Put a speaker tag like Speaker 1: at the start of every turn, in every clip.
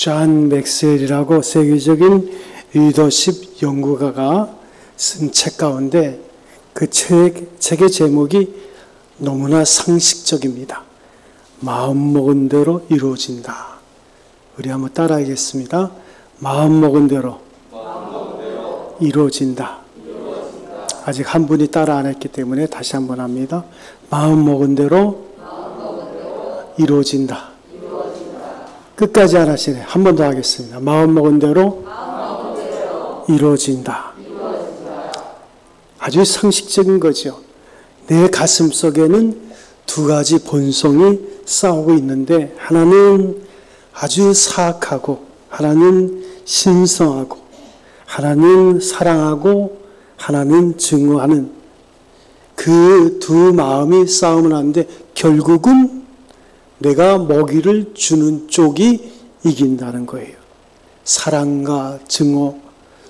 Speaker 1: 존 맥스웰이라고 세계적인 리더십 연구가가 쓴 책 가운데 그 책의 제목이 너무나 상식적입니다. 마음먹은 대로 이루어진다. 우리 한번 따라하겠습니다. 마음먹은 대로 이루어진다. 아직 한 분이 따라 안 했기 때문에 다시 한번 합니다. 마음먹은 대로 이루어진다. 끝까지 안 하시네. 한 번 더 하겠습니다. 마음먹은 대로 이루어진다. 아주 상식적인 거죠. 내 가슴 속에는 두 가지 본성이 싸우고 있는데 하나는 아주 사악하고 하나는 신성하고 하나는 사랑하고 하나는 증오하는 그 두 마음이 싸움을 하는데 결국은 내가 먹이를 주는 쪽이 이긴다는 거예요. 사랑과 증오,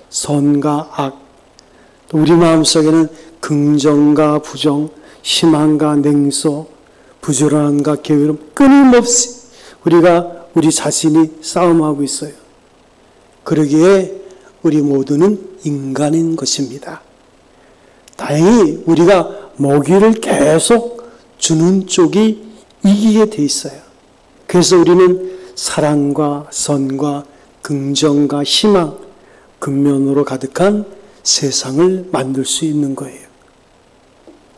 Speaker 1: 선과 악, 또 우리 마음속에는 긍정과 부정, 희망과 냉소, 부지런함과 게으름, 끊임없이 우리가 우리 자신이 싸움하고 있어요. 그러기에 우리 모두는 인간인 것입니다. 다행히 우리가 먹이를 계속 주는 쪽이 이기게 돼 있어요. 그래서 우리는 사랑과 선과 긍정과 희망, 근면으로 가득한 세상을 만들 수 있는 거예요.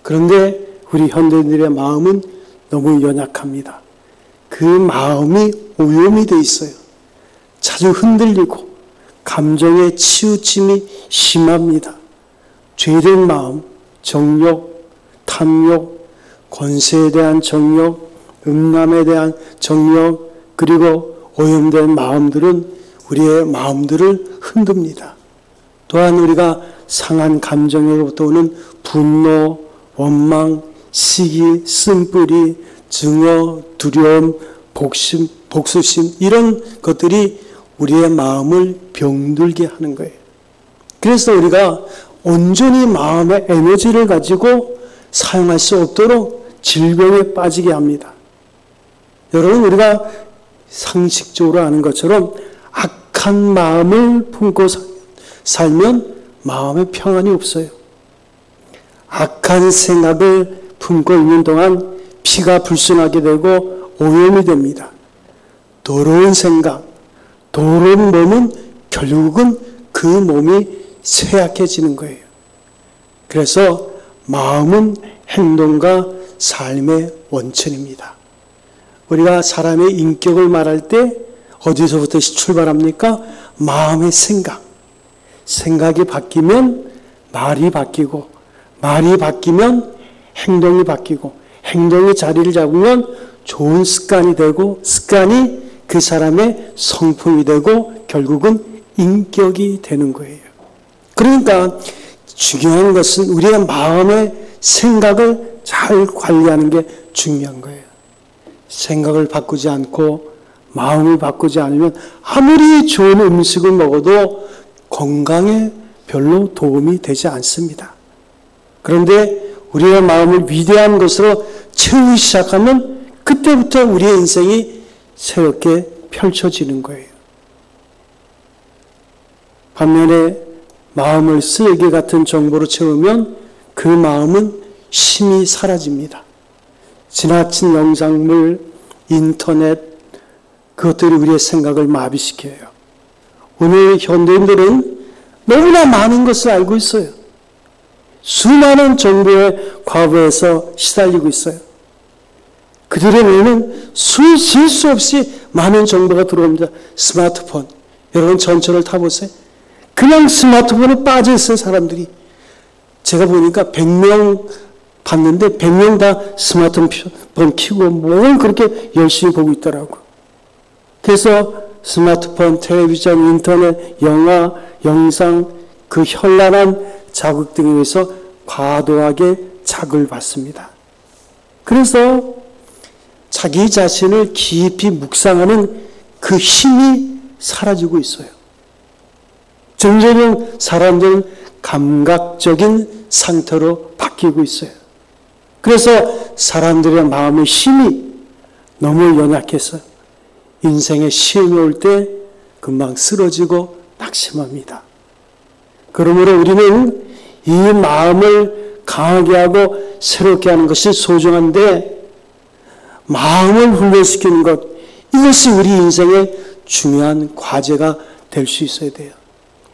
Speaker 1: 그런데 우리 현대인들의 마음은 너무 연약합니다. 그 마음이 오염이 돼 있어요. 자주 흔들리고 감정의 치우침이 심합니다. 죄된 마음, 정욕, 탐욕, 권세에 대한 정욕, 음란에 대한 정욕, 그리고 오염된 마음들은 우리의 마음들을 흔듭니다. 또한 우리가 상한 감정으로부터 오는 분노, 원망, 시기, 쓴뿌리, 증오, 두려움, 복수심 이런 것들이 우리의 마음을 병들게 하는 거예요. 그래서 우리가 온전히 마음의 에너지를 가지고 사용할 수 없도록 질병에 빠지게 합니다. 여러분, 우리가 상식적으로 아는 것처럼 악한 마음을 품고 살면 마음에 평안이 없어요. 악한 생각을 품고 있는 동안 피가 불순하게 되고 오염이 됩니다. 더러운 생각, 더러운 몸은 결국은 그 몸이 쇠약해지는 거예요. 그래서 마음은 행동과 삶의 원천입니다. 우리가 사람의 인격을 말할 때 어디서부터 출발합니까? 마음의 생각. 생각이 바뀌면 말이 바뀌고, 말이 바뀌면 행동이 바뀌고, 행동이 자리를 잡으면 좋은 습관이 되고, 습관이 그 사람의 성품이 되고, 결국은 인격이 되는 거예요. 그러니까 중요한 것은 우리의 마음의 생각을 잘 관리하는 게 중요한 거예요. 생각을 바꾸지 않고 마음을 바꾸지 않으면 아무리 좋은 음식을 먹어도 건강에 별로 도움이 되지 않습니다. 그런데 우리의 마음을 위대한 것으로 채우기 시작하면 그때부터 우리의 인생이 새롭게 펼쳐지는 거예요. 반면에 마음을 쓰레기 같은 정보로 채우면 그 마음은 힘이 사라집니다. 지나친 영상물, 인터넷, 그것들이 우리의 생각을 마비시켜요. 오늘 현대인들은 너무나 많은 것을 알고 있어요. 수많은 정보의 과부에서 시달리고 있어요. 그들의 뇌는 쉴 수 없이 많은 정보가 들어옵니다. 스마트폰. 여러분 전철을 타보세요. 그냥 스마트폰에 빠져 있어요, 사람들이. 제가 보니까 100명 봤는데 100명 다 스마트폰 켜고 뭘 그렇게 열심히 보고 있더라고요. 그래서 스마트폰, 텔레비전, 인터넷, 영화, 영상, 그 현란한 자극 등에 의해서 과도하게 자극을 받습니다. 그래서 자기 자신을 깊이 묵상하는 그 힘이 사라지고 있어요. 점점 사람들은 감각적인 상태로 바뀌고 있어요. 그래서 사람들의 마음의 힘이 너무 연약해서 인생의 시험이 올 때 금방 쓰러지고 낙심합니다. 그러므로 우리는 이 마음을 강하게 하고 새롭게 하는 것이 소중한데, 마음을 훈련시키는 것, 이것이 우리 인생의 중요한 과제가 될 수 있어야 돼요.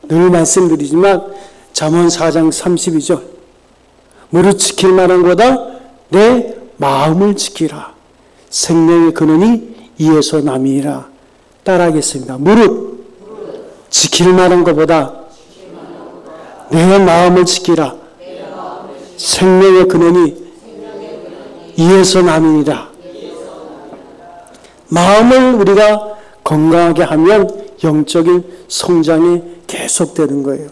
Speaker 1: 늘 말씀드리지만 잠언 4장 32절, 무릇 지킬 만한 거다 내 마음을 지키라. 생명의 근원이 이에서 남이니라. 따라하겠습니다. 무릇 지킬 만한 것보다 내 마음을 지키라. 생명의 근원이 이에서 남이니라. 마음을 우리가 건강하게 하면 영적인 성장이 계속되는 거예요.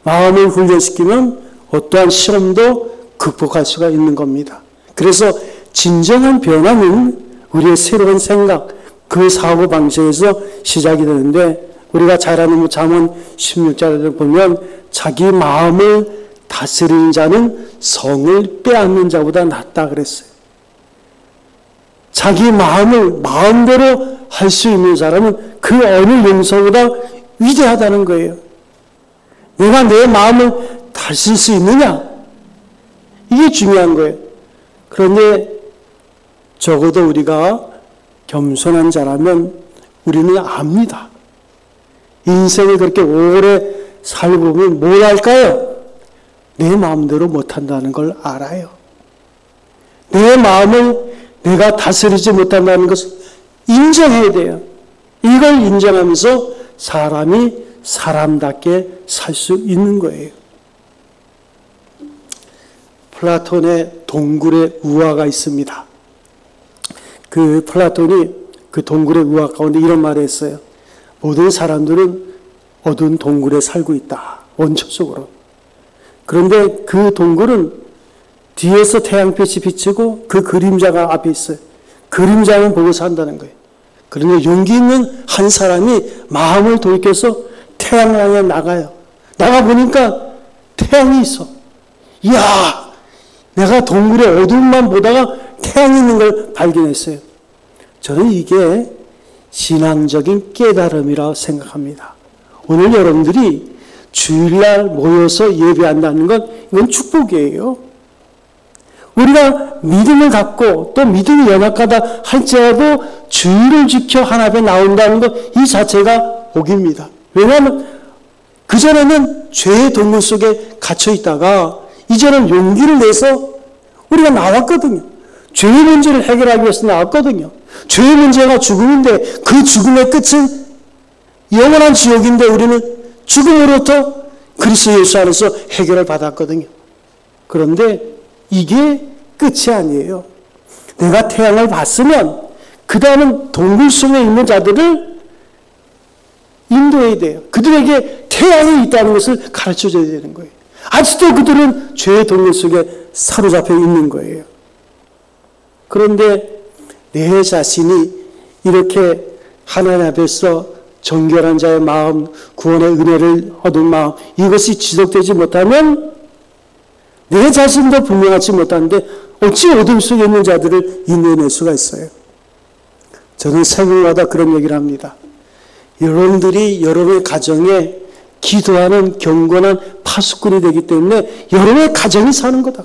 Speaker 1: 마음을 훈련시키면 어떠한 시험도 극복할 수가 있는 겁니다. 그래서 진정한 변화는 우리의 새로운 생각, 그 사고방식에서 시작이 되는데, 우리가 잘 아는 잠언 16절을 보면 자기 마음을 다스리는 자는 성을 빼앗는 자보다 낫다 그랬어요. 자기 마음을 마음대로 할 수 있는 사람은 그 어느 용서보다 위대하다는 거예요. 내가 내 마음을 다스릴 수 있느냐? 이게 중요한 거예요. 그런데 적어도 우리가 겸손한 자라면 우리는 압니다. 인생을 그렇게 오래 살고 보면 뭘 할까요? 내 마음대로 못한다는 걸 알아요. 내 마음을 내가 다스리지 못한다는 것을 인정해야 돼요. 이걸 인정하면서 사람이 사람답게 살 수 있는 거예요. 플라톤의 동굴의 우화가 있습니다. 그 플라톤이 그 동굴의 우화 가운데 이런 말을 했어요. 모든 사람들은 어두운 동굴에 살고 있다. 원초적으로. 그런데 그 동굴은 뒤에서 태양빛이 비치고 그 그림자가 앞에 있어요. 그림자만 보고 산다는 거예요. 그런데 용기 있는 한 사람이 마음을 돌이켜서 태양을 향해 나가요. 나가보니까 태양이 있어. 이야! 내가 동굴의 어둠만 보다가 태양이 있는 걸 발견했어요. 저는 이게 신앙적인 깨달음이라고 생각합니다. 오늘 여러분들이 주일날 모여서 예배한다는 건 이건 축복이에요. 우리가 믿음을 갖고 또 믿음이 연약하다 할지라도 주의를 지켜 하나님 앞에 나온다는 것, 이 자체가 복입니다. 왜냐하면 그전에는 죄의 동굴 속에 갇혀 있다가 이제는 용기를 내서 우리가 나왔거든요. 죄의 문제를 해결하기 위해서 나왔거든요. 죄의 문제가 죽음인데 그 죽음의 끝은 영원한 지옥인데 우리는 죽음으로부터 그리스도 예수 안에서 해결을 받았거든요. 그런데 이게 끝이 아니에요. 내가 태양을 봤으면 그 다음은 동굴 속에 있는 자들을 인도해야 돼요. 그들에게 태양이 있다는 것을 가르쳐줘야 되는 거예요. 아직도 그들은 죄의 동굴 속에 사로잡혀 있는 거예요. 그런데 내 자신이 이렇게 하나님 앞에서 정결한 자의 마음, 구원의 은혜를 얻은 마음, 이것이 지속되지 못하면 내 자신도 분명하지 못한데 어찌 어둠 속에 있는 자들을 인내낼 수가 있어요. 저는 새벽마다 그런 얘기를 합니다. 여러분들이 여러분의 가정에 기도하는 경건한 파수꾼이 되기 때문에 여러분의 가정이 사는 거다.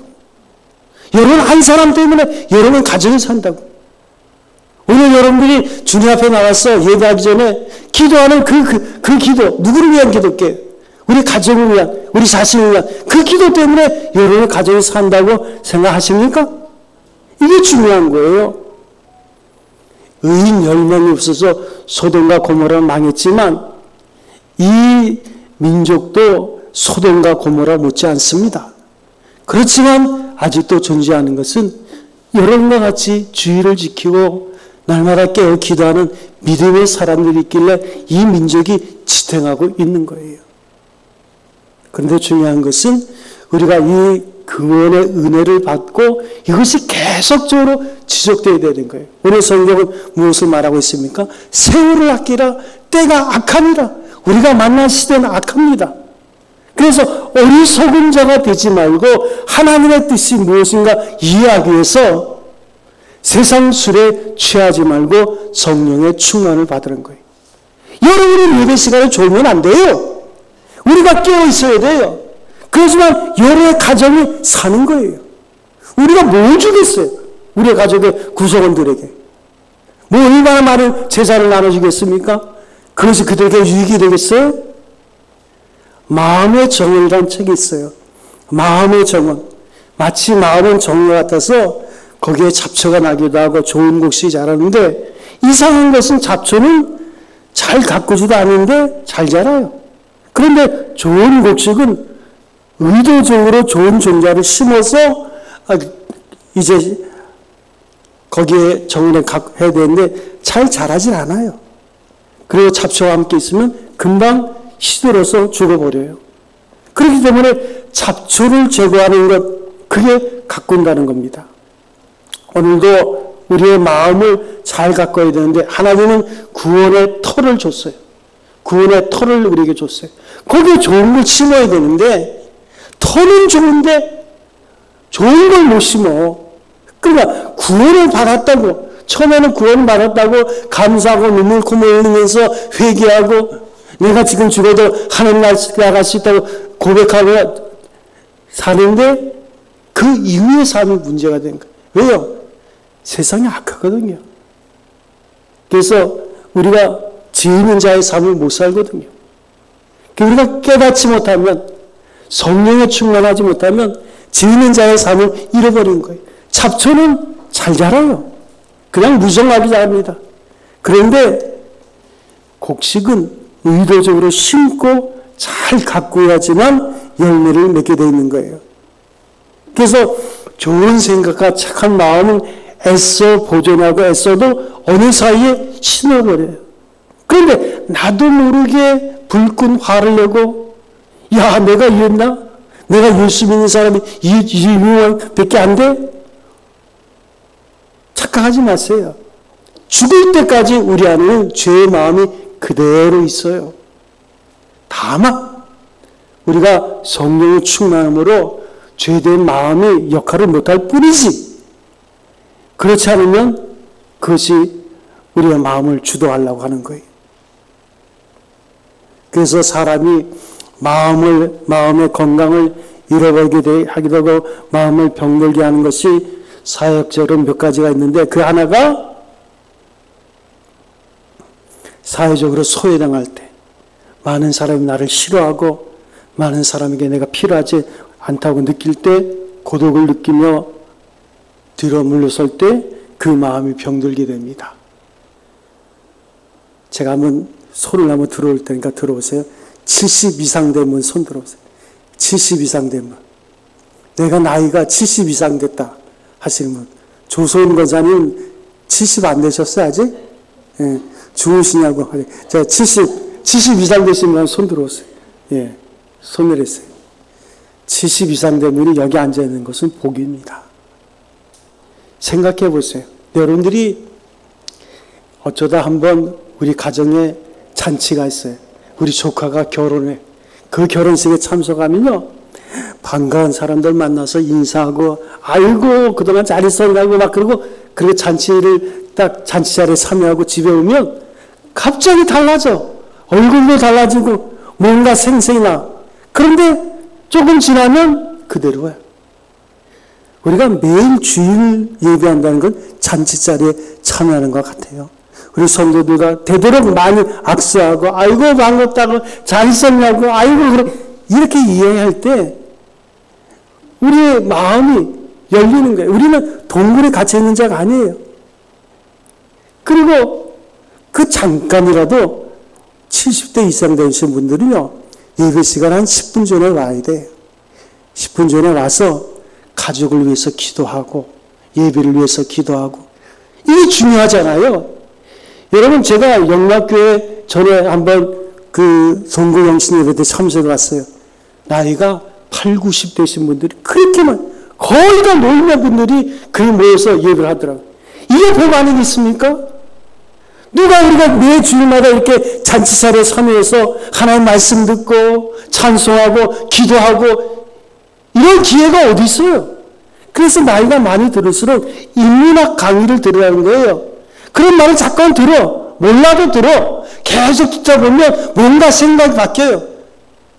Speaker 1: 여러분 한 사람 때문에 여러분의 가정이 산다고. 오늘 여러분들이 주님 앞에 나와서 예배하기 전에 기도하는 그 기도, 누구를 위한 기도일게요? 우리 가정을 위한, 우리 자신을 위한 그 기도 때문에 여러분의 가정이 산다고 생각하십니까? 이게 중요한 거예요. 의인 10명이 없어서 소돔과 고모라는 망했지만 이 민족도 소돔과 고모라 못지 않습니다. 그렇지만 아직도 존재하는 것은 여러분과 같이 주의를 지키고 날마다 깨어 기도하는 믿음의 사람들이 있길래 이 민족이 지탱하고 있는 거예요. 그런데 중요한 것은 우리가 이 구원의 은혜를 받고 이것이 계속적으로 지속되어야 되는 거예요. 오늘 성경은 무엇을 말하고 있습니까? 세월을 아끼라, 때가 악합니다. 우리가 만난 시대는 악합니다. 그래서 어리석은 자가 되지 말고 하나님의 뜻이 무엇인가 이해하기 위해서 세상 술에 취하지 말고 성령의 충만을 받으는 거예요. 여러분이 예배 시간에 졸면 안 돼요. 우리가 깨어 있어야 돼요. 그렇지만 여러분의 가정이 사는 거예요. 우리가 뭘 주겠어요? 우리의 가족의 구성원들에게. 뭐 얼마나 많은 재산을 나눠주겠습니까? 그것이 그들에게 유익이 되겠어요? 마음의 정원이라는 책이 있어요. 마음의 정원. 마치 마음은 정원 같아서 거기에 잡초가 나기도 하고 좋은 곡식이 자라는데 이상한 것은 잡초는 잘 가꾸지도 않는데 잘 자라요. 그런데 좋은 곡식은 의도적으로 좋은 종자를 심어서 이제 거기에 정원에 해야 되는데 잘 자라질 않아요. 그리고 잡초와 함께 있으면 금방 시들어서 죽어버려요. 그렇기 때문에 잡초를 제거하는 것, 그게 가꾼다는 겁니다. 오늘도 우리의 마음을 잘 가꿔야 되는데 하나님은 구원의 터를 줬어요. 구원의 터를 우리에게 줬어요. 거기에 좋은 걸 심어야 되는데 터는 좋은데 좋은 걸 못 심어. 그러니까 구원을 받았다고, 처음에는 구원을 받았다고 감사하고 눈물 콧물 흘리면서 회개하고 내가 지금 죽어도 하나님 나갈 수 있다고 고백하고 사는데 그 이후의 삶이 문제가 된 거예요. 왜요? 세상이 악하거든요. 그래서 우리가 죄 있는 자의 삶을 못 살거든요. 우리가 깨닫지 못하면, 성령에 충만하지 못하면 죄 있는 자의 삶을 잃어버린 거예요. 잡초는 잘 자라요. 그냥 무성하게 자랍니다. 그런데 곡식은 의도적으로 심고 잘 가꾸어야지만 열매를 맺게 되어 있는 거예요. 그래서 좋은 생각과 착한 마음은 애써 보존하고 애써도 어느 사이에 신어버려요. 그런데 나도 모르게 불끈 화를 내고, 야, 내가 이랬나? 내가 예수 믿는 사람이 이 유명밖에 안 돼? 착각하지 마세요. 죽을 때까지 우리 안에는 죄의 마음이 그대로 있어요. 다만 우리가 성령의 충만함으로 죄된 마음이 역할을 못할 뿐이지, 그렇지 않으면 그것이 우리의 마음을 주도하려고 하는 거예요. 그래서 사람이 마음의 건강을 잃어버리게 하기도 하고 마음을 병들게 하는 것이 사역적으로 몇 가지가 있는데, 그 하나가 사회적으로 소외당할 때, 많은 사람이 나를 싫어하고 많은 사람에게 내가 필요하지 않다고 느낄 때, 고독을 느끼며 뒤로 물러설 때 그 마음이 병들게 됩니다. 제가 한번 손을 한번 들어올 테니까 들어오세요. 70 이상 되면 손 들어오세요. 70 이상 되면. 내가 나이가 70 이상 됐다 하시는 분. 조소은 권사님 70 안 되셨어요 아직? 예, 주무시냐고. 자, 70 이상 되신 분 손 들어오세요. 예, 손 내렸어요. 70 이상 된 분이 여기 앉아 있는 것은 복입니다. 생각해 보세요. 여러분들이 어쩌다 한번 우리 가정에 잔치가 있어요. 우리 조카가 결혼해. 그 결혼식에 참석하면요, 반가운 사람들 만나서 인사하고, 아이고 그동안 잘 있었냐고 막 그러고, 그리고 잔치를 딱 잔치 자리에 참여하고 집에 오면 갑자기 달라져. 얼굴도 달라지고 뭔가 생생히 나. 그런데 조금 지나면 그대로야. 우리가 매일 주일 예배한다는 건 잔치 자리에 참여하는 것 같아요. 우리 성도들과 되도록 많이 악수하고, 아이고 반갑다고, 잘 있었냐고, 아이고 그래, 이렇게 이해할 때 우리의 마음이 열리는 거예요. 우리는 동굴에 갇혀 있는 자가 아니에요. 그리고 그 잠깐이라도 70대 이상 되신 분들은요, 예배 시간 한 10분 전에 와야 돼요. 10분 전에 와서 가족을 위해서 기도하고 예배를 위해서 기도하고, 이게 중요하잖아요. 여러분, 제가 영락교회 전에 한번 그 송구영신 예배 때 참석을 왔어요. 나이가 8, 90 되신 분들이 그렇게만, 거의 다 노인네 분들이 거기 모여서 예배를 하더라고요. 이게 복 아니겠습니까? 누가 우리가 매 주일마다 이렇게 잔치자리에 참여해서 하나님 말씀 듣고 찬송하고 기도하고 이런 기회가 어디 있어요? 그래서 나이가 많이 들을수록 인문학 강의를 들으라는 거예요. 그런 말을 잠깐 들어. 몰라도 들어. 계속 듣다 보면 뭔가 생각이 바뀌어요.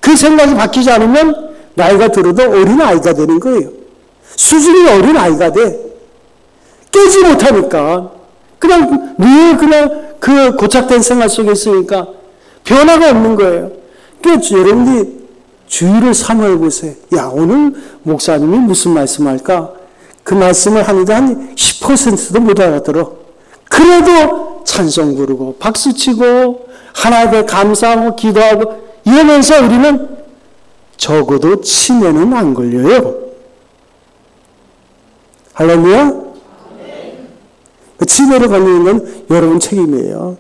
Speaker 1: 그 생각이 바뀌지 않으면 나이가 들어도 어린아이가 되는 거예요. 수준이 어린아이가 돼. 깨지 못하니까. 그냥 늘 그냥 그 고착된 생활 속에 있으니까 변화가 없는 거예요. 그러니까 여러분들이 주의를 삼아 보세요. 야, 오늘 목사님이 무슨 말씀할까? 그 말씀을 하는데 한 10%도 못 알아들어. 그래도 찬송 부르고 박수치고 하나님께 감사하고 기도하고 이러면서 우리는 적어도 치매는 안 걸려요. 할렐루야? 치매를 걸리는 건 여러분 책임이에요.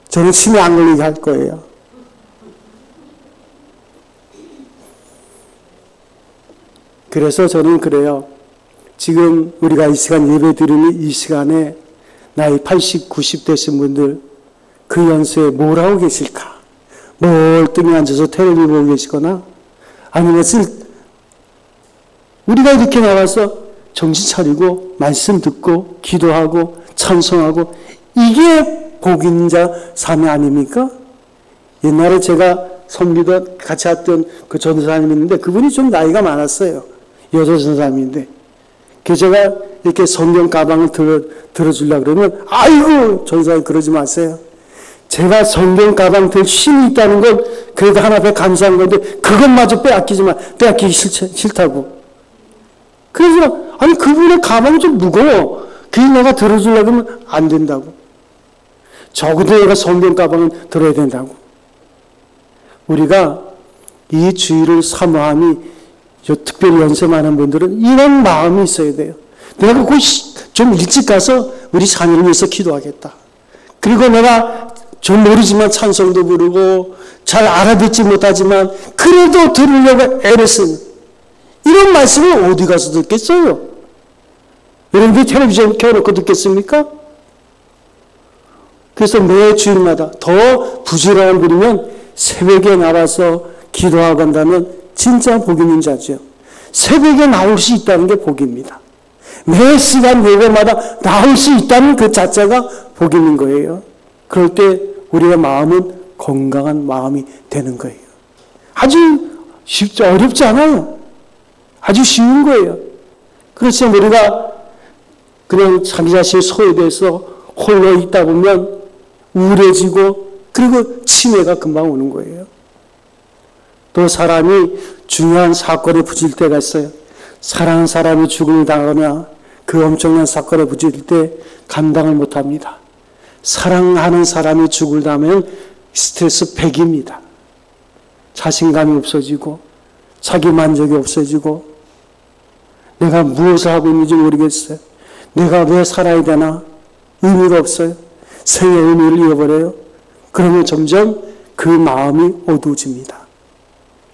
Speaker 1: 저는 치매 안 걸리게 할 거예요. 그래서 저는 그래요. 지금 우리가 이 시간 예배 드리는 이 시간에 나이 80, 90 되신 분들 그 연세에 뭘 하고 계실까? 멀뚱히 앉아서 텔레비전 보고 계시거나 아니면 우리가 이렇게 나와서 정신 차리고 말씀 듣고 기도하고 찬송하고 이게 복 있는 자 삶이 아닙니까? 옛날에 제가 섬기던 같이 왔던 그 전도사님이 있는데 그분이 좀 나이가 많았어요. 여자 전도사님인데 그 제가 이렇게 성경 가방을 들어주려고 그러면 아이고 전도사님 그러지 마세요. 제가 성경 가방 들 힘이 있다는 건 그래도 하나 앞에 감사한 건데 그것마저 빼앗기기 싫다고. 그래서 아니 그분의 가방이 좀 무거워. 그게 내가 들어주려고 하면 안 된다고. 적어도 내가 성경 가방은 들어야 된다고. 우리가 이 주의를 사모함이 특별히 연세 많은 분들은 이런 마음이 있어야 돼요. 내가 꼭 좀 일찍 가서 우리 자녀를 위해서 기도하겠다. 그리고 내가 좀 모르지만 찬송도 부르고 잘 알아듣지 못하지만 그래도 들으려고 애를 쓰는 이런 말씀을 어디 가서 듣겠어요? 여러분들이 텔레비전 켜놓고 듣겠습니까? 그래서 매 주일마다 더 부지런한 분이면 새벽에 나와서 기도하고 간다면 진짜 복 있는 자죠. 새벽에 나올 수 있다는 게 복입니다. 매 시간 예배마다 나올 수 있다는 그 자체가 복 있는 거예요. 그럴 때 우리의 마음은 건강한 마음이 되는 거예요. 아주 쉽지 어렵지 않아요. 아주 쉬운 거예요. 그렇지만 우리가 그냥 자기 자신이 소외돼서 홀로 있다 보면 우울해지고 그리고 치매가 금방 오는 거예요. 또 사람이 중요한 사건에 부딪힐 때가 있어요. 사랑하는 사람이 죽음을 당하거나 그 엄청난 사건에 부딪힐 때 감당을 못합니다. 사랑하는 사람이 죽을 당하면 스트레스 100입니다. 자신감이 없어지고 자기 만족이 없어지고 내가 무엇을 하고 있는지 모르겠어요. 내가 왜 살아야 되나? 의미가 없어요. 생의 의미를 잃어버려요. 그러면 점점 그 마음이 어두워집니다.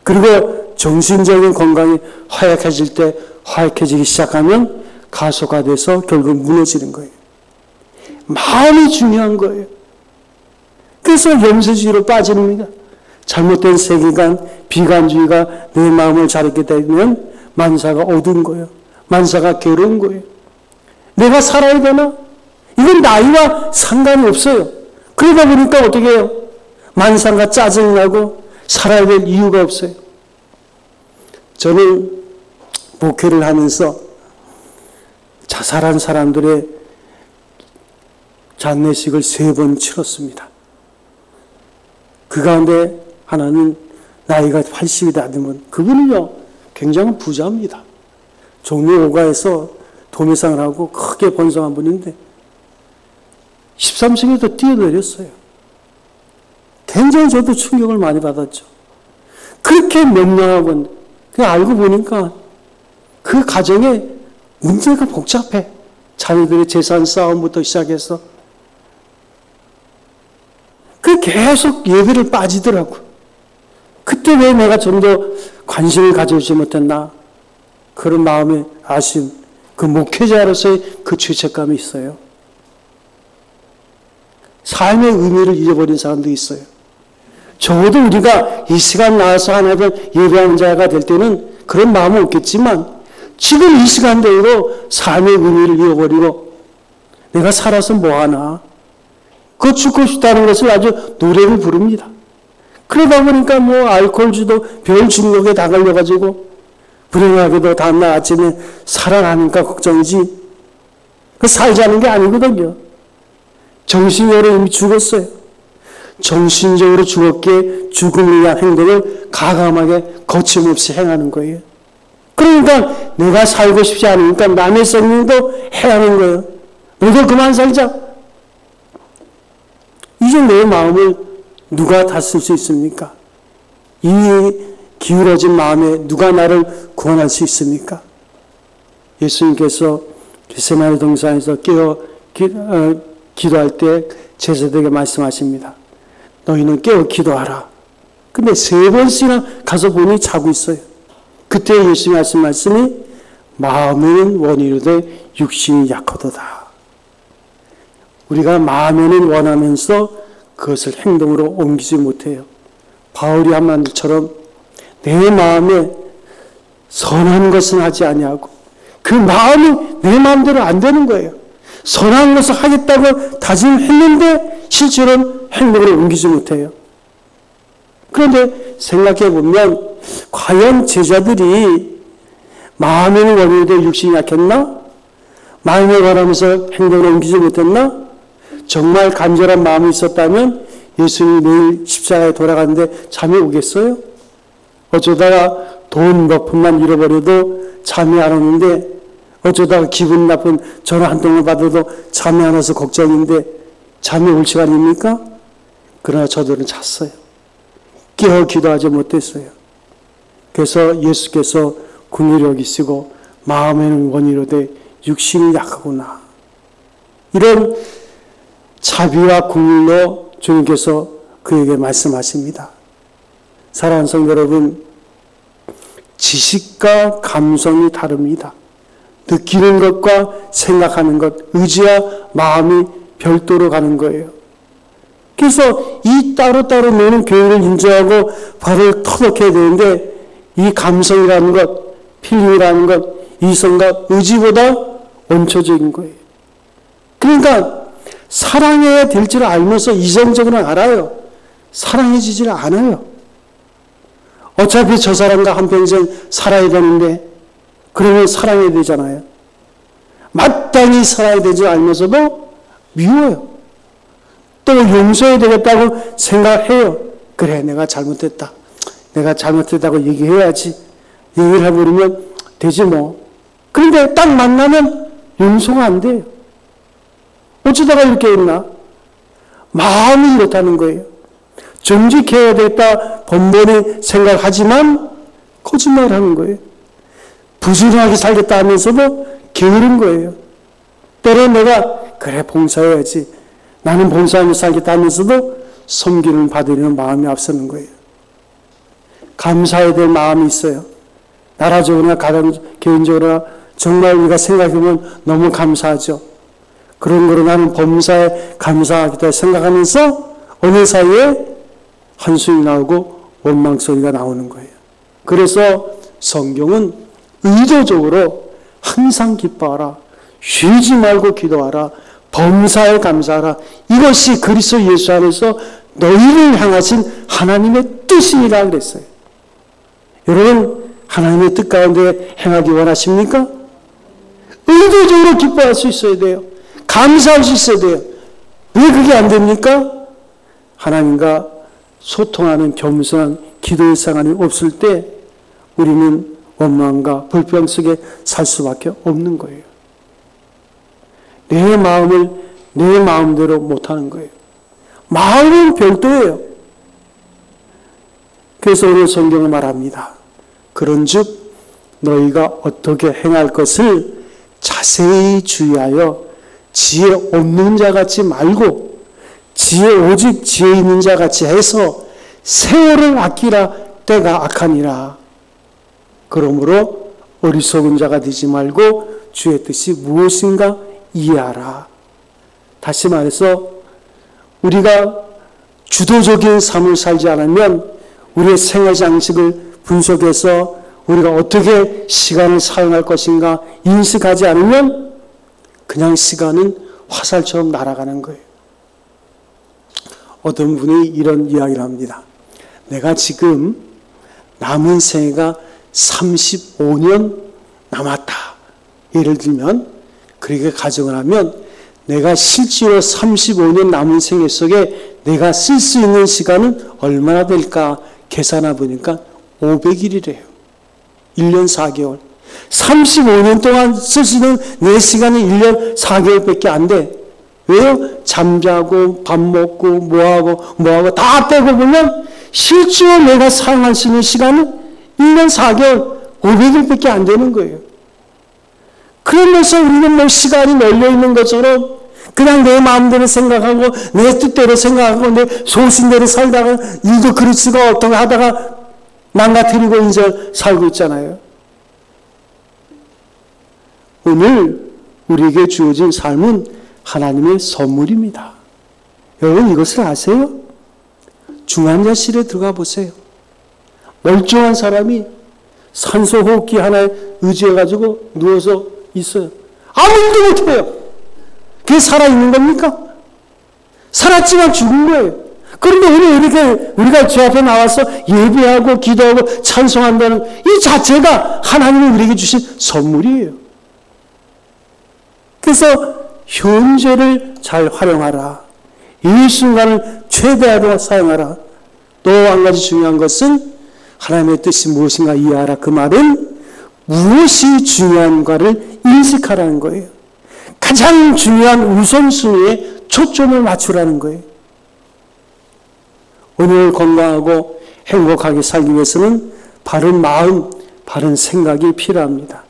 Speaker 1: 그리고 정신적인 건강이 허약해지기 시작하면 가소화돼서 결국 무너지는 거예요. 마음이 중요한 거예요. 그래서 염세주의로 빠집니다. 잘못된 세계관, 비관주의가 내 마음을 자르게 되면 만사가 어두운 거예요. 만사가 괴로운 거예요. 내가 살아야 되나? 이건 나이와 상관이 없어요. 그러다 보니까 어떻게 해요? 만사가 짜증나고 살아야 될 이유가 없어요. 저는 목회를 하면서 자살한 사람들의 장례식을 3번 치렀습니다. 그 가운데 하나는 나이가 80이 다 되면 그분은요 굉장히 부자입니다. 종로 5가에서 도매상을 하고 크게 번성한 분인데 13층에서 뛰어내렸어요. 굉장히 저도 충격을 많이 받았죠. 그렇게 명랑하고 그냥 알고 보니까 그 가정에 문제가 복잡해. 자녀들의 재산 싸움부터 시작해서 그 계속 예배를 빠지더라고. 그때 왜 내가 좀 더 관심을 가져주지 못했나? 그런 마음에 아쉬움, 그 목회자로서의 그 죄책감이 있어요. 삶의 의미를 잃어버린 사람도 있어요. 적어도 우리가 이 시간 나와서 하나님을 예배하는 자가 될 때는 그런 마음은 없겠지만 지금 이 시간대로 삶의 의미를 잃어버리고 내가 살아서 뭐하나? 그 죽고 싶다는 것을 아주 노래를 부릅니다. 그러다 보니까 뭐 알코올주도 별 중독에 다 걸려가지고 불행하게도 다음날 아침에 살아나니까 걱정이지 그 살자는 게 아니거든요. 정신적으로 이미 죽었어요. 정신적으로 죽었기에 죽음을 위한 행동을 가감하게 거침없이 행하는 거예요. 그러니까 내가 살고 싶지 않으니까 남의 생명도 해하는 거예요. 너도 그만 살자. 이제 내 마음을 누가 다스릴 수 있습니까? 이 기울어진 마음에 누가 나를 구원할 수 있습니까? 예수님께서 겟세마네 동산에서 기도할 때 제자들에게 말씀하십니다. 너희는 깨어 기도하라. 근데 3번씩이나 가서 보니 자고 있어요. 그때 예수님이 하신 말씀이 마음에는 원이로되 육신이 약하도다. 우리가 마음에는 원하면서 그것을 행동으로 옮기지 못해요. 바울이 한 말처럼 내 마음에 선한 것은 하지 아니하고 그 마음이 내 마음대로 안 되는 거예요. 선한 것을 하겠다고 다짐했는데 실제로는 행동으로 옮기지 못해요. 그런데 생각해 보면 과연 제자들이 마음에는 원이로되 육신이 약했나? 마음에 원하면서 행동을 옮기지 못했나? 정말 간절한 마음이 있었다면 예수님이 내일 십자가에 돌아가는데 잠이 오겠어요? 어쩌다가 돈 몇 푼만 잃어버려도 잠이 안 오는데 어쩌다가 기분 나쁜 전화 한 통을 받아도 잠이 안 와서 걱정인데 잠이 올 시간입니까? 그러나 저들은 잤어요. 깨어 기도하지 못했어요. 그래서 예수께서 긍휼히 여기시고 마음에는 원이로되 육신이 약하구나. 이런 자비와 긍휼로 주님께서 그에게 말씀하십니다. 사랑하는 성도 여러분, 지식과 감성이 다릅니다. 느끼는 것과 생각하는 것, 의지와 마음이 별도로 가는 거예요. 그래서 이 따로따로 노는 교회를 인정하고 발을 터득해야 되는데 이 감성이라는 것, 필름이라는 것, 이성과 의지보다 원초적인 거예요. 그러니까 사랑해야 될 줄 알면서 이성적으로는 알아요. 사랑해지질 않아요. 어차피 저 사람과 한평생 살아야 되는데 그러면 사랑해야 되잖아요. 마땅히 살아야 되지 알면서도 미워요. 또 용서해야 되겠다고 생각해요. 그래, 내가 잘못했다. 내가 잘못했다고 얘기해야지. 얘기를 해버리면 되지 뭐. 그런데 딱 만나면 용서가 안 돼요. 어쩌다가 이렇게 했나? 마음이 이렇다는 거예요. 정직해야 되겠다 번번이 생각하지만 거짓말을 하는 거예요. 부지런하게 살겠다 하면서도 게으른 거예요. 때로는 내가 그래 봉사해야지. 나는 봉사하며 살겠다 하면서도 섬기는 받으려는 마음이 앞서는 거예요. 감사해야 될 마음이 있어요. 나라적으로나 가정 개인적으로나 정말 우리가 생각해보면 너무 감사하죠. 그런 거로 나는 범사에 감사하겠다 생각하면서 어느 사이에 한숨이 나오고 원망 소리가 나오는 거예요. 그래서 성경은 의도적으로 항상 기뻐하라, 쉬지 말고 기도하라, 범사에 감사하라. 이것이 그리스도 예수 안에서 너희를 향하신 하나님의 뜻이라 그랬어요. 여러분, 하나님의 뜻 가운데 행하기 원하십니까? 의도적으로 기뻐할 수 있어야 돼요. 감사할 수 있어야 돼요. 왜 그게 안 됩니까? 하나님과 소통하는 겸손한 기도의 생활이 없을 때 우리는 원망과 불평 속에 살 수밖에 없는 거예요. 내 마음을 내 마음대로 못하는 거예요. 마음은 별도예요. 그래서 오늘 성경은 말합니다. 그런즉 너희가 어떻게 행할 것을 자세히 주의하여 지혜 없는 자 같이 말고 지혜 오직 지혜 있는 자 같이 해서 세월을 아끼라. 때가 악하니라. 그러므로 어리석은 자가 되지 말고 주의 뜻이 무엇인가 이해하라. 다시 말해서 우리가 주도적인 삶을 살지 않으면 우리의 생활 장식을 분석해서 우리가 어떻게 시간을 사용할 것인가 인식하지 않으면 그냥 시간은 화살처럼 날아가는 거예요. 어떤 분이 이런 이야기를 합니다. 내가 지금 남은 생애가 35년 남았다. 예를 들면 그렇게 가정을 하면 내가 실제로 35년 남은 생애 속에 내가 쓸 수 있는 시간은 얼마나 될까 계산해 보니까 500일이래요. 1년 4개월. 35년 동안 쓸 수 있는 내 시간은 1년 4개월밖에 안 돼. 왜요? 잠자고 밥 먹고 뭐하고 다 빼고 보면 실제로 내가 사용할 수 있는 시간은 1년 4개월 500일밖에 안 되는 거예요. 그러면서 우리는 뭐 시간이 널려있는 것처럼 그냥 내 마음대로 생각하고 내 뜻대로 생각하고 내 소신대로 살다가 일도 그리스가 어떻게 하다가 망가뜨리고 이제 살고 있잖아요. 오늘 우리에게 주어진 삶은 하나님의 선물입니다. 여러분 이것을 아세요? 중환자실에 들어가 보세요. 멀쩡한 사람이 산소 호흡기 하나에 의지해가지고 누워서 있어요. 아무 일도 못해요. 그게 살아있는 겁니까? 살았지만 죽은 거예요. 그런데 오늘 이렇게 우리가 주 앞에 나와서 예배하고 기도하고 찬송한다는 이 자체가 하나님이 우리에게 주신 선물이에요. 그래서 현재를 잘 활용하라. 이 순간을 최대한으로 사용하라. 또 한 가지 중요한 것은 하나님의 뜻이 무엇인가 이해하라. 그 말은 무엇이 중요한가를 인식하라는 거예요. 가장 중요한 우선순위에 초점을 맞추라는 거예요. 오늘 건강하고 행복하게 살기 위해서는 바른 마음, 바른 생각이 필요합니다.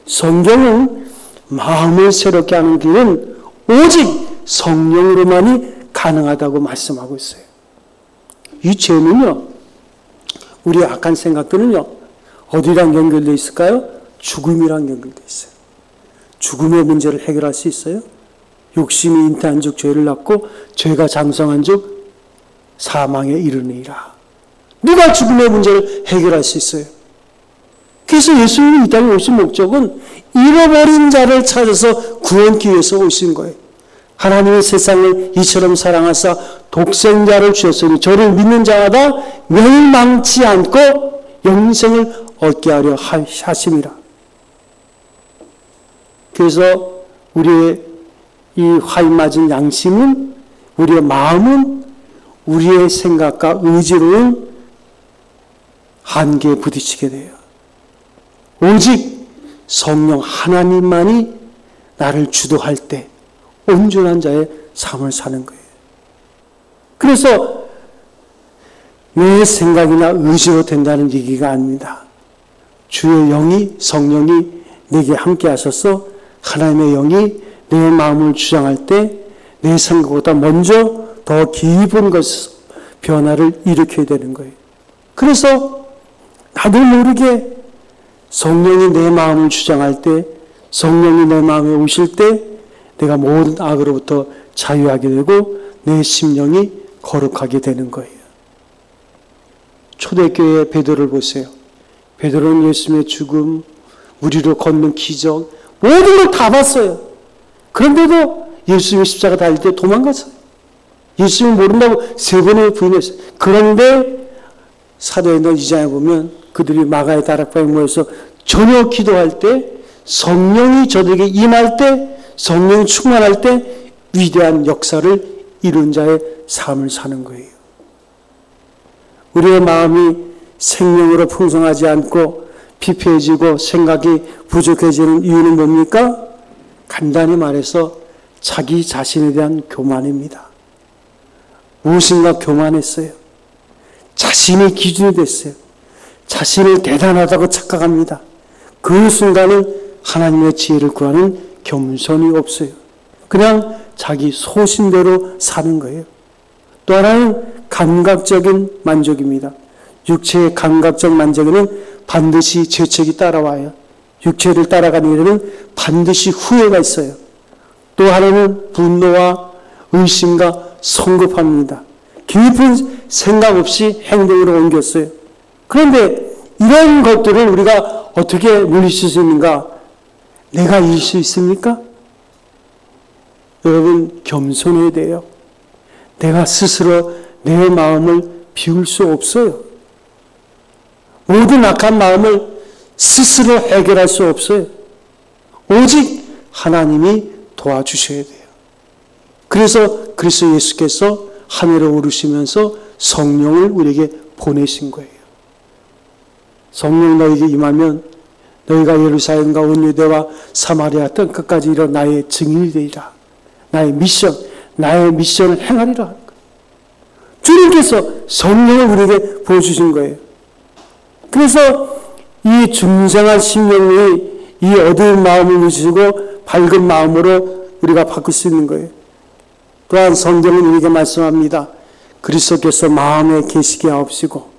Speaker 1: 성경은 마음을 새롭게 하는 길은 오직 성령으로만이 가능하다고 말씀하고 있어요. 이 죄는요, 우리 악한 생각들은요, 어디랑 연결되어 있을까요? 죽음이랑 연결되어 있어요. 죽음의 문제를 해결할 수 있어요? 욕심이 잉태한 즉 죄를 낳고 죄가 장성한 즉 사망에 이르니라. 누가 죽음의 문제를 해결할 수 있어요? 그래서 예수님이 이 땅에 오신 목적은 잃어버린 자를 찾아서 구원하기 위해서 오신 거예요. 하나님의 세상을 이처럼 사랑하사 독생자를 주셨으니 저를 믿는 자마다 멸망치 않고 영생을 얻게 하려 하심이라. 그래서 우리의 이 화인 맞은 양심은, 우리의 마음은 우리의 생각과 의지로는 한계에 부딪히게 돼요. 오직 성령 하나님만이 나를 주도할 때 온전한 자의 삶을 사는 거예요. 그래서 내 생각이나 의지로 된다는 얘기가 아닙니다. 주의 영이, 성령이 내게 함께 하셔서 하나님의 영이 내 마음을 주장할 때 내 생각보다 먼저 더 깊은 것에서 변화를 일으켜야 되는 거예요. 그래서 나도 모르게 성령이 내 마음을 주장할 때, 성령이 내 마음에 오실 때 내가 모든 악으로부터 자유하게 되고 내 심령이 거룩하게 되는 거예요. 초대교회 베드로를 보세요. 베드로는 예수님의 죽음, 우리로 걷는 기적, 모든 걸 다 봤어요. 그런데도 예수님이 십자가 달릴 때 도망갔어요. 예수님을 모른다고 3번을 부인했어요. 그런데 사도행전 2장에 보면 그들이 마가의 다락방에 모여서 저녁 기도할 때, 성령이 저들에게 임할 때, 성령이 충만할 때 위대한 역사를 이룬 자의 삶을 사는 거예요. 우리의 마음이 생명으로 풍성하지 않고 피폐해지고 생각이 부족해지는 이유는 뭡니까? 간단히 말해서 자기 자신에 대한 교만입니다. 무엇인가 교만했어요. 자신이 기준이 됐어요. 자신을 대단하다고 착각합니다. 그 순간은 하나님의 지혜를 구하는 겸손이 없어요. 그냥 자기 소신대로 사는 거예요. 또 하나는 감각적인 만족입니다. 육체의 감각적 만족에는 반드시 죄책이 따라와요. 육체를 따라가는 일에는 반드시 후회가 있어요. 또 하나는 분노와 의심과 성급합니다. 깊은 생각 없이 행동으로 옮겼어요. 그런데 이런 것들을 우리가 어떻게 물리칠 수 있는가? 내가 이길 수 있습니까? 여러분, 겸손해야 돼요. 내가 스스로 내 마음을 비울 수 없어요. 모든 악한 마음을 스스로 해결할 수 없어요. 오직 하나님이 도와주셔야 돼요. 그래서 그리스도 예수께서 하늘에 오르시면서 성령을 우리에게 보내신 거예요. 성령 너에게 임하면 너희가 예루살렘과 온 유대와 사마리아 땅 끝까지 이런 나의 증인이 되리라. 나의 미션을 행하리라 하는 거예요. 주님께서 성령을 우리에게 보여주신 거예요. 그래서 이 중생한 심령이 이 어두운 마음을 누시고 밝은 마음으로 우리가 바꿀 수 있는 거예요. 또한 성경은 우리에게 말씀합니다. 그리스도께서 마음에 계시게 하옵시고,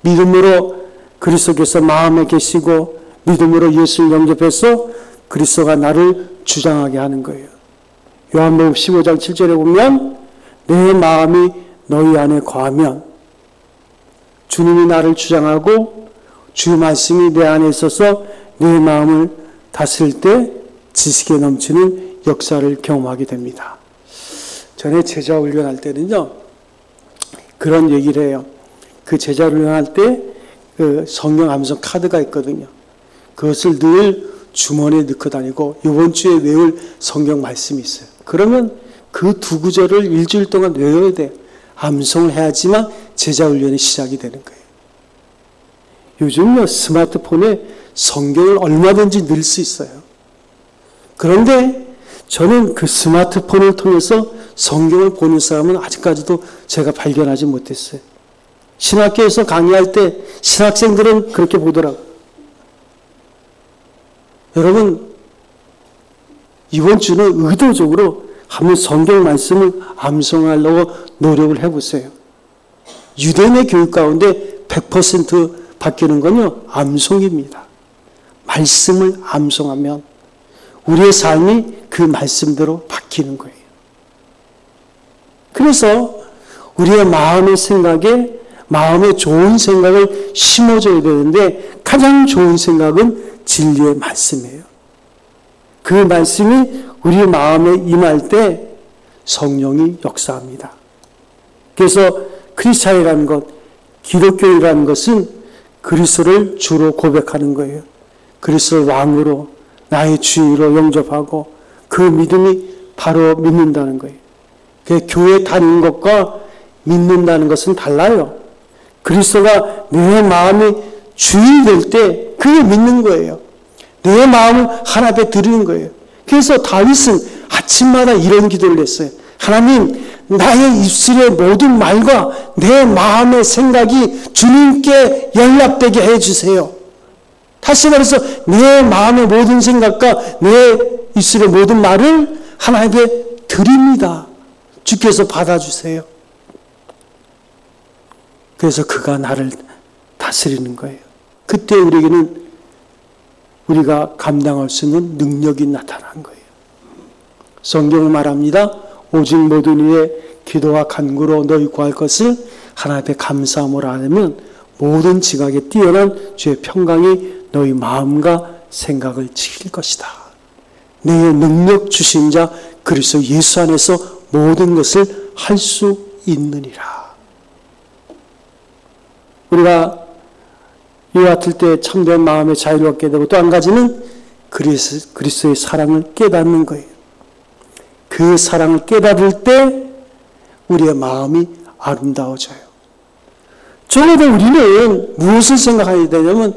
Speaker 1: 믿음으로 그리스도께서 마음에 계시고 믿음으로 예수를 영접해서 그리스도가 나를 주장하게 하는 거예요. 요한복음 15장 7절에 보면 내 마음이 너희 안에 거하면, 주님이 나를 주장하고 주의 말씀이 내 안에 있어서 내 마음을 다스릴 때 지식에 넘치는 역사를 경험하게 됩니다. 전에 제자 훈련할 때는요, 그런 얘기를 해요. 그 제자 훈련할 때 그 성경 암송 카드가 있거든요. 그것을 늘 주머니에 넣고 다니고 이번 주에 외울 성경 말씀이 있어요. 그러면 그 두 구절을 일주일 동안 외워야 돼요. 암송을 해야지만 제자 훈련이 시작이 되는 거예요. 요즘은 스마트폰에 성경을 얼마든지 넣을 수 있어요. 그런데 저는 그 스마트폰을 통해서 성경을 보는 사람은 아직까지도 제가 발견하지 못했어요. 신학교에서 강의할 때 신학생들은 그렇게 보더라고요. 여러분, 이번 주는 의도적으로 한번 성경 말씀을 암송하려고 노력을 해보세요. 유대인의 교육 가운데 100% 바뀌는 건요, 암송입니다. 말씀을 암송하면 우리의 삶이 그 말씀대로 바뀌는 거예요. 그래서 우리의 마음의 생각에 마음에 좋은 생각을 심어줘야 되는데 가장 좋은 생각은 진리의 말씀이에요. 그 말씀이 우리 마음에 임할 때 성령이 역사합니다. 그래서 크리스찬이라는 것, 기독교이라는 것은 그리스도를 주로 고백하는 거예요. 그리스도를 왕으로 나의 주인으로 영접하고 그 믿음이 바로 믿는다는 거예요. 교회 다니는 것과 믿는다는 것은 달라요. 그리스도가 내 마음이 주인이 될 때 그게 믿는 거예요. 내 마음을 하나님 앞에 드리는 거예요. 그래서 다윗은 아침마다 이런 기도를 했어요. 하나님, 나의 입술의 모든 말과 내 마음의 생각이 주님께 연락되게 해주세요. 다시 말해서 내 마음의 모든 생각과 내 입술의 모든 말을 하나님께 드립니다. 주께서 받아주세요. 그래서 그가 나를 다스리는 거예요. 그때 우리에게는 우리가 감당할 수 있는 능력이 나타난 거예요. 성경은 말합니다. 오직 모든 이의 기도와 간구로 너희 구할 것을 하나님 앞에 감사함으로 하면 모든 지각에 뛰어난 주의 평강이 너희 마음과 생각을 지킬 것이다. 내 능력 주신 자 그리스도 예수 안에서 모든 것을 할 수 있느니라. 우리가 이와 같을 때 참된 마음의 자유를 얻게 되고 또 한 가지는 그리스도의 사랑을 깨닫는 거예요. 그 사랑을 깨달을 때 우리의 마음이 아름다워져요. 적어도 우리는 무엇을 생각해야 되냐면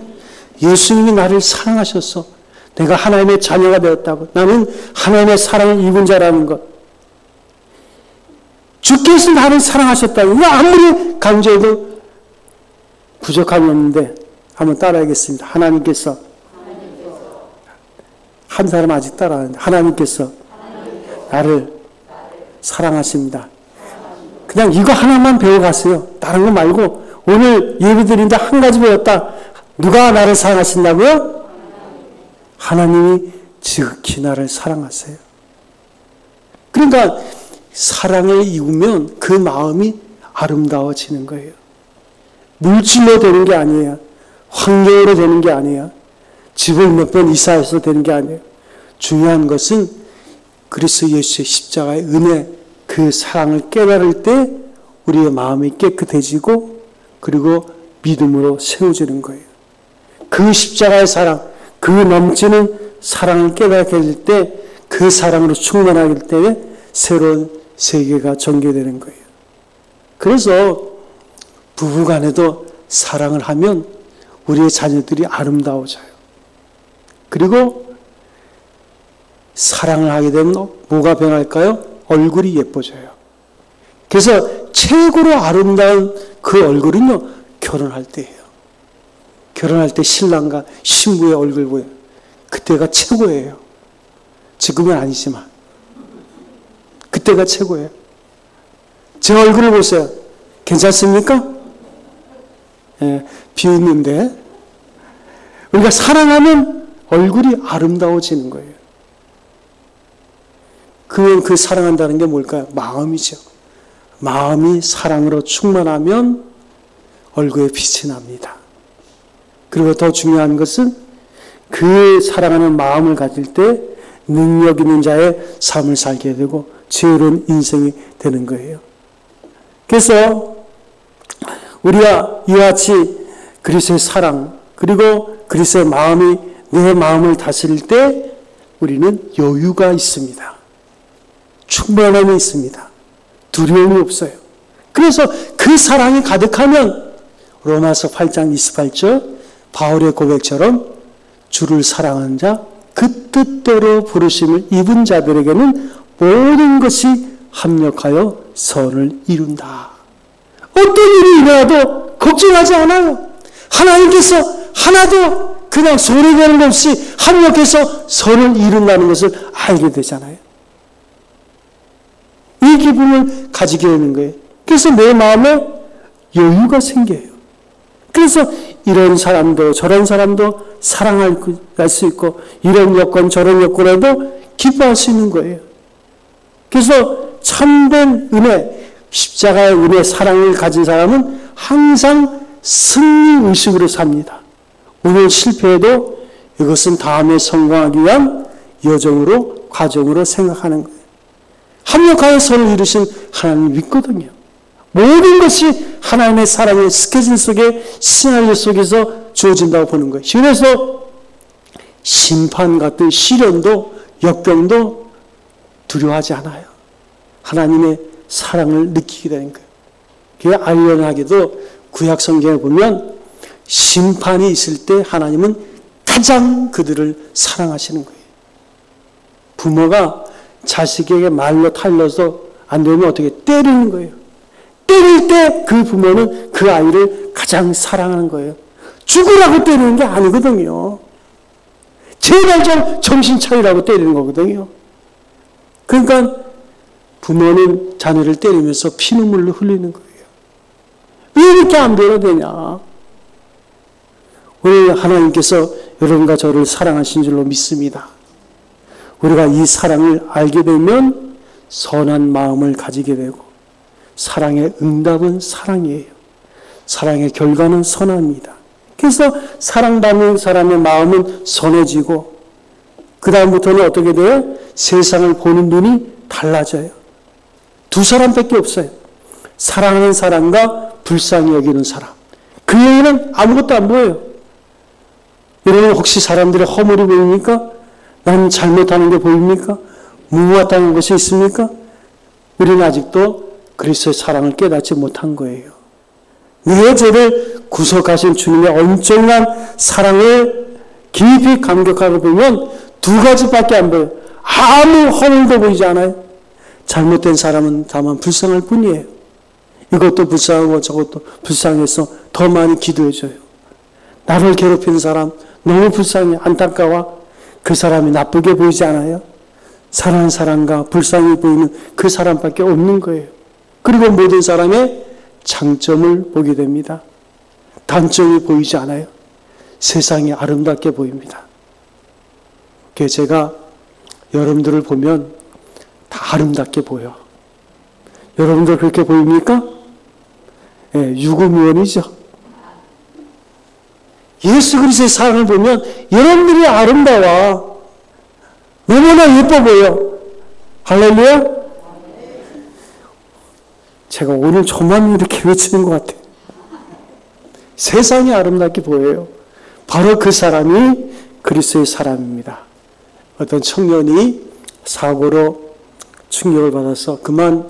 Speaker 1: 예수님이 나를 사랑하셔서 내가 하나님의 자녀가 되었다고, 나는 하나님의 사랑을 입은 자라는 것, 주께서 나를 사랑하셨다고. 아무리 강조해도 부족함이 없는데 한번 따라하겠습니다. 하나님께서 한 사람 아직 따라하는데 하나님께서 나를 사랑하십니다. 그냥 이거 하나만 배워가세요. 다른 거 말고. 오늘 예배 드리는데 한 가지 배웠다. 누가 나를 사랑하신다고요? 하나님이 지극히 나를 사랑하세요. 그러니까 사랑을 이루면 그 마음이 아름다워지는 거예요. 물질로 되는 게 아니에요. 환경으로 되는 게 아니에요. 집을 몇 번 이사해서 되는 게 아니에요. 중요한 것은 그리스도 예수의 십자가의 은혜, 그 그 사랑을 깨달을 때 우리의 마음이 깨끗해지고 그리고 믿음으로 세워지는 거예요. 그 십자가의 사랑, 그 넘치는 사랑을 깨닫게 될 때 그 사랑으로 충만하기 때문에 새로운 세계가 전개되는 거예요. 그래서 부부간에도 사랑을 하면 우리의 자녀들이 아름다워져요. 그리고 사랑을 하게 되면 뭐가 변할까요? 얼굴이 예뻐져요. 그래서 최고로 아름다운 그 얼굴은요, 결혼할 때예요. 결혼할 때 신랑과 신부의 얼굴 보여요. 그때가 최고예요. 지금은 아니지만 그때가 최고예요. 제 얼굴을 보세요. 괜찮습니까? 예, 비웃는데 우리가 사랑하면 얼굴이 아름다워지는 거예요. 그 사랑한다는 게 뭘까요? 마음이죠. 마음이 사랑으로 충만하면 얼굴에 빛이 납니다. 그리고 더 중요한 것은 그 사랑하는 마음을 가질 때 능력 있는 자의 삶을 살게 되고 지혜로운 인생이 되는 거예요. 그래서 우리가 이와 같이 그리스도의 사랑 그리고 그리스도의 마음이 내 마음을 다스릴 때 우리는 여유가 있습니다. 충만함이 있습니다. 두려움이 없어요. 그래서 그 사랑이 가득하면 로마서 8장 28절 바울의 고백처럼 주를 사랑하는 자 그 뜻대로 부르심을 입은 자들에게는 모든 것이 합력하여 선을 이룬다. 어떤 일이 일어나도 걱정하지 않아요. 하나님께서 하나도 그냥 소리내는 것 없이 합력해서 선을 이룬다는 것을 알게 되잖아요. 이 기분을 가지게 되는 거예요. 그래서 내 마음에 여유가 생겨요. 그래서 이런 사람도 저런 사람도 사랑할 수 있고 이런 여건 저런 여건에도 기뻐할 수 있는 거예요. 그래서 참된 은혜, 십자가의 은혜, 사랑을 가진 사람은 항상 승리의식으로 삽니다. 오늘 실패해도 이것은 다음에 성공하기 위한 여정으로, 과정으로 생각하는 거예요. 합력하여 선을 이루신 하나님을 믿거든요. 모든 것이 하나님의 사랑의 스케줄 속에, 시나리오 속에서 주어진다고 보는 거예요. 그래서 심판 같은 시련도 역경도 두려워하지 않아요. 하나님의 사랑을 느끼게 되는 거예요. 그게 아이러니하게도 구약 성경에 보면 심판이 있을 때 하나님은 가장 그들을 사랑하시는 거예요. 부모가 자식에게 말로 타일러서 안 되면 어떻게 때리는 거예요. 때릴 때 그 부모는 그 아이를 가장 사랑하는 거예요. 죽으라고 때리는 게 아니거든요. 제발 좀 정신 차리라고 때리는 거거든요. 그러니까 부모는 자녀를 때리면서 피눈물로 흘리는 거예요. 왜 이렇게 안 변화되냐? 우리 하나님께서 여러분과 저를 사랑하신 줄로 믿습니다. 우리가 이 사랑을 알게 되면 선한 마음을 가지게 되고 사랑의 응답은 사랑이에요. 사랑의 결과는 선합니다. 그래서 사랑받는 사람의 마음은 선해지고 그 다음부터는 어떻게 돼요? 세상을 보는 눈이 달라져요. 두 사람밖에 없어요. 사랑하는 사람과 불쌍히 여기는 사람. 그 외에는 아무것도 안 보여요. 여러분 혹시 사람들의 허물이 보입니까? 난 잘못하는 게 보입니까? 무모하다는 것이 있습니까? 우리는 아직도 그리스도의 사랑을 깨닫지 못한 거예요. 내 죄를 구속하신 주님의 엄청난 사랑을 깊이 감격하고 보면 두 가지밖에 안 보여요. 아무 허물도 보이지 않아요. 잘못된 사람은 다만 불쌍할 뿐이에요. 이것도 불쌍하고 저것도 불쌍해서 더 많이 기도해줘요. 나를 괴롭히는 사람 너무 불쌍해, 안타까워. 그 사람이 나쁘게 보이지 않아요. 사랑하는 사람과 불쌍히 보이는 그 사람밖에 없는 거예요. 그리고 모든 사람의 장점을 보게 됩니다. 단점이 보이지 않아요. 세상이 아름답게 보입니다. 그래서 제가 여러분들을 보면 다 아름답게 보여. 여러분들 그렇게 보입니까? 예, 유구무원이죠. 예수 그리스도의 사랑을 보면 여러분들이 아름다워. 너무나 예뻐 보여. 할렐루야? 제가 오늘 저만 이렇게 외치는 것 같아요. 세상이 아름답게 보여요. 바로 그 사람이 그리스도의 사람입니다. 어떤 청년이 사고로 충격을 받아서 그만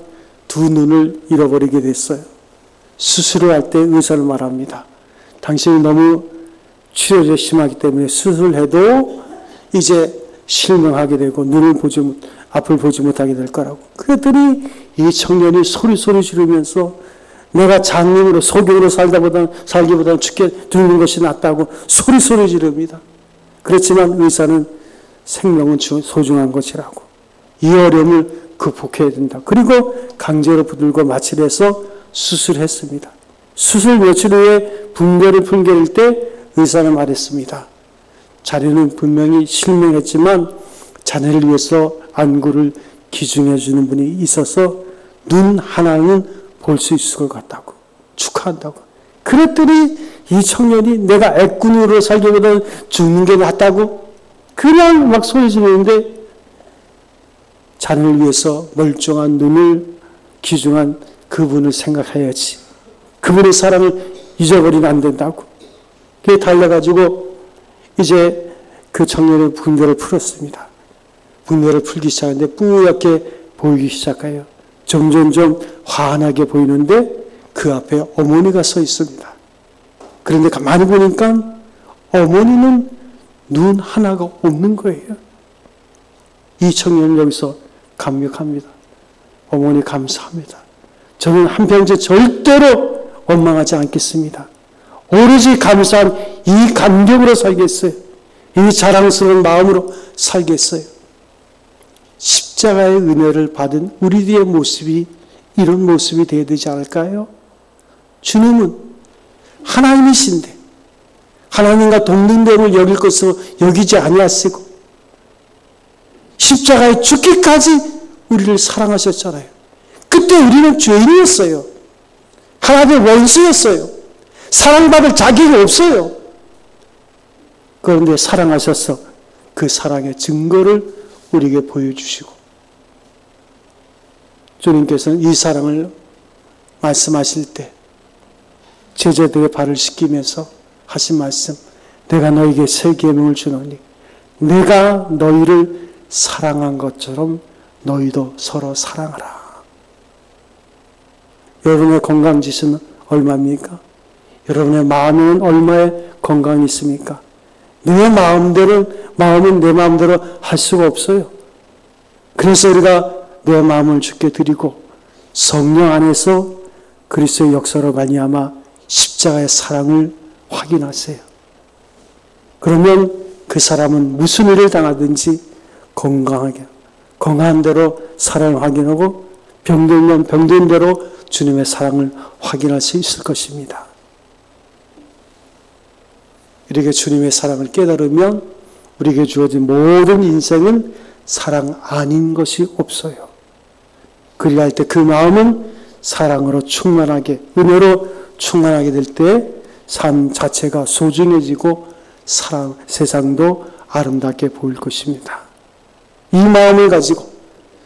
Speaker 1: 두 눈을 잃어버리게 됐어요. 수술을 할 때 의사를 말합니다. 당신이 너무 출혈이 심하기 때문에 수술해도 이제 실명하게 되고 앞을 보지 못하게 될 거라고. 그랬더니 이 청년이 소리 지르면서 내가 장님으로 소경으로 살기보다는 죽는 것이 낫다고 소리 지릅니다. 그렇지만 의사는 생명은 소중한 것이라고. 이 어려움을 극복해야 된다. 그리고 강제로 붙들고 마취를 해서 수술했습니다. 수술 며칠 후에 붕괴를 풍겨일 때 의사는 말했습니다. 자네는 분명히 실명했지만 자네를 위해서 안구를 기증해 주는 분이 있어서 눈 하나는 볼 수 있을 것 같다고. 축하한다고. 그랬더니 이 청년이 내가 애꾼으로 살기보다는 죽는 게 낫다고 그냥 막 소리 지르는데 자네를 위해서 멀쩡한 눈을 기증한 그분을 생각해야지. 그분의 사랑을 잊어버리면 안 된다고. 그게 달려가지고 이제 그 청년의 붕대를 풀었습니다. 붕대를 풀기 시작하는데 뿌옇게 보이기 시작해요. 점점점 환하게 보이는데 그 앞에 어머니가 서 있습니다. 그런데 가만히 보니까 어머니는 눈 하나가 없는 거예요. 이 청년은 여기서 감격합니다. 어머니 감사합니다. 저는 한평생 절대로 원망하지 않겠습니다. 오로지 감사한 이 감격으로 살겠어요. 이 자랑스러운 마음으로 살겠어요. 십자가의 은혜를 받은 우리들의 모습이 이런 모습이 되어야 되지 않을까요? 주님은 하나님이신데 하나님과 동등됨을 여길 것으로 여기지 아니하시고 십자가에 죽기까지 우리를 사랑하셨잖아요. 그때 우리는 죄인이었어요. 하나님의 원수였어요. 사랑받을 자격이 없어요. 그런데 사랑하셔서 그 사랑의 증거를 우리에게 보여주시고 주님께서는 이 사랑을 말씀하실 때 제자들의 발을 씻기면서 하신 말씀, 내가 너에게 새 계명을 주노니 내가 너희를 사랑한 것처럼 너희도 서로 사랑하라. 여러분의 건강지수는 얼마입니까? 여러분의 마음에는 얼마의 건강이 있습니까? 내 마음은 내 마음대로 할 수가 없어요. 그래서 우리가 내 마음을 주께 드리고 성령 안에서 그리스도의 역사로 말미암아 십자가의 사랑을 확인하세요. 그러면 그 사람은 무슨 일을 당하든지 건강한 대로 사랑을 확인하고 병들면 병든 대로 주님의 사랑을 확인할 수 있을 것입니다. 이렇게 주님의 사랑을 깨달으면 우리에게 주어진 모든 인생은 사랑 아닌 것이 없어요. 그리할 때 그 마음은 사랑으로 충만하게, 은혜로 충만하게 될 때 삶 자체가 소중해지고 세상도 아름답게 보일 것입니다. 이 마음을 가지고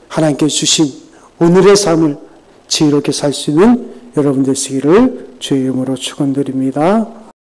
Speaker 1: 하나님께 주신 오늘의 삶을 지혜롭게 살 수 있는 여러분 되시기를 주의 이름으로 축원드립니다.